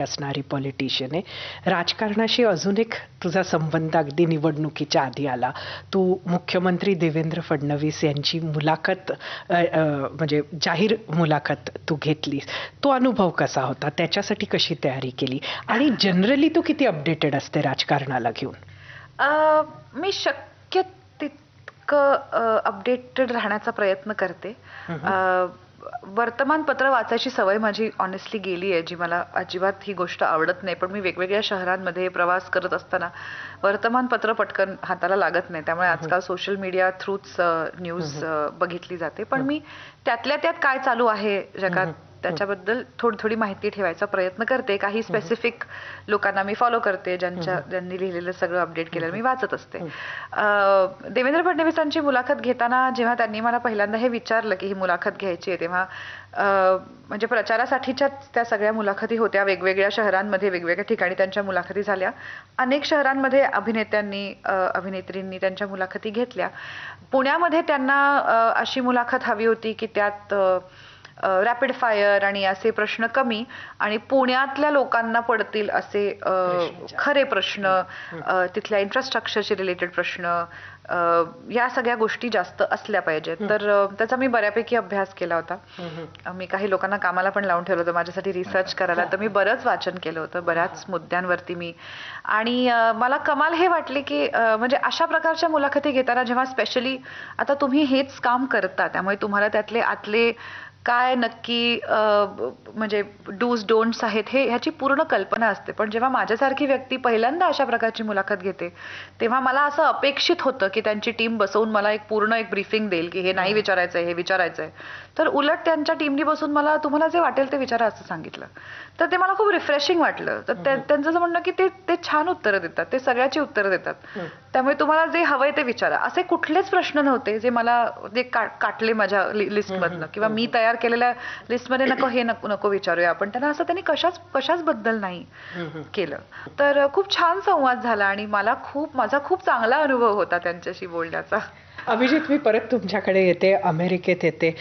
असणारी पॉलिटिशियन आहे. राजकारणाशी अजून एक तुझा संबंध अगदी निवडणुकीच्या आधी आला. तू मुख्यमंत्री देवेंद्र फडणवीस यांची मुलाखत म्हणजे जाहीर मुलाखत तू घेतलीस. तो अनुभव कसा होता? त्याच्यासाठी कशी तयारी केली? आणि जनरली तू किती अपडेटेड असते राजकारणाला घेऊन? मी शक्य तितकं अपडेटेड राहण्याचा प्रयत्न करते. वर्तमानपत्र वाचायची सवय माझी ऑनेस्टली गेली आहे, जी मला अजिबात ही गोष्ट आवडत नाही. पण मी वेगवेगळ्या शहरांमध्ये प्रवास करत असताना वर्तमानपत्र पटकन हाताला लागत नाही. त्यामुळे आजकाल सोशल मीडिया थ्रूच न्यूज बघितली जाते. पण मी त्यातल्या त्यात काय चालू आहे जगात त्याच्याबद्दल थोडी थोडी माहिती ठेवायचा प्रयत्न करते. काही स्पेसिफिक लोकांना मी फॉलो करते, ज्यांनी लिहिलेलं सगळं अपडेट केलेलं मी वाचत असते. देवेंद्र फडणवीसांची मुलाखत घेताना जेव्हा त्यांनी मला पहिल्यांदा हे विचारलं की ही मुलाखत घ्यायची आहे, तेव्हा म्हणजे प्रचारासाठीच्या त्या सगळ्या मुलाखती होत्या. वेगवेगळ्या शहरांमध्ये वेगवेगळ्या ठिकाणी त्यांच्या मुलाखती झाल्या. अनेक शहरांमध्ये अभिनेत्यांनी अभिनेत्रींनी त्यांच्या मुलाखती घेतल्या. पुण्यामध्ये त्यांना अशी मुलाखत हवी होती की त्यात रॅपिड फायर आणि असे प्रश्न कमी आणि पुण्यातल्या लोकांना पडतील असे खरे प्रश्न, तिथल्या इन्फ्रास्ट्रक्चरशी रिलेटेड प्रश्न, या सगळ्या गोष्टी जास्त असल्या पाहिजेत. तर त्याचा मी बऱ्यापैकी अभ्यास केला होता. मी काही लोकांना कामाला पण लावून ठेवलं होतं माझ्यासाठी रिसर्च करायला. तर मी बरंच वाचन केलं होतं बऱ्याच मुद्द्यांवरती मी. आणि मला कमाल हे वाटले की म्हणजे अशा प्रकारच्या मुलाखती घेताना जेव्हा स्पेशली आता तुम्ही हेच काम करता, त्यामुळे तुम्हाला त्यातले आतले काय नक्की म्हणजे डूज डोंट्स आहेत ह्याची पूर्ण कल्पना असते. पण जेव्हा माझ्यासारखी व्यक्ती पहिल्यांदा अशा प्रकारची मुलाखत घेते, तेव्हा मला असं अपेक्षित होतं की त्यांची टीम बसवून मला पूर्ण एक ब्रीफिंग देईल की हे नाही विचारायचंय, हे विचारायचंय. तर उलट त्यांच्या टीमनी बसून मला तुम्हाला जे वाटेल ते विचारा असं सांगितलं. तर ते मला खूप रिफ्रेशिंग वाटलं. तर त्यांचं असं म्हणणं की ते छान उत्तरं देतात, ते सगळ्याची उत्तरं देतात. त्यामुळे तुम्हाला जे हवंय ते विचारा. असे कुठलेच प्रश्न नव्हते जे मला जे काटले माझ्या लिस्टमधनं, किंवा मी तयार केलेल्या लिस्टमध्ये नको विचारूया आपण त्यांना, असं त्यांनी कशाच बद्दल नाही केलं. तर खूप छान संवाद झाला आणि माझा खूप चांगला अनुभव होता त्यांच्याशी बोलण्याचा. अभिजित, मी परत तुमच्याकडे येते, अमेरिकेत येते.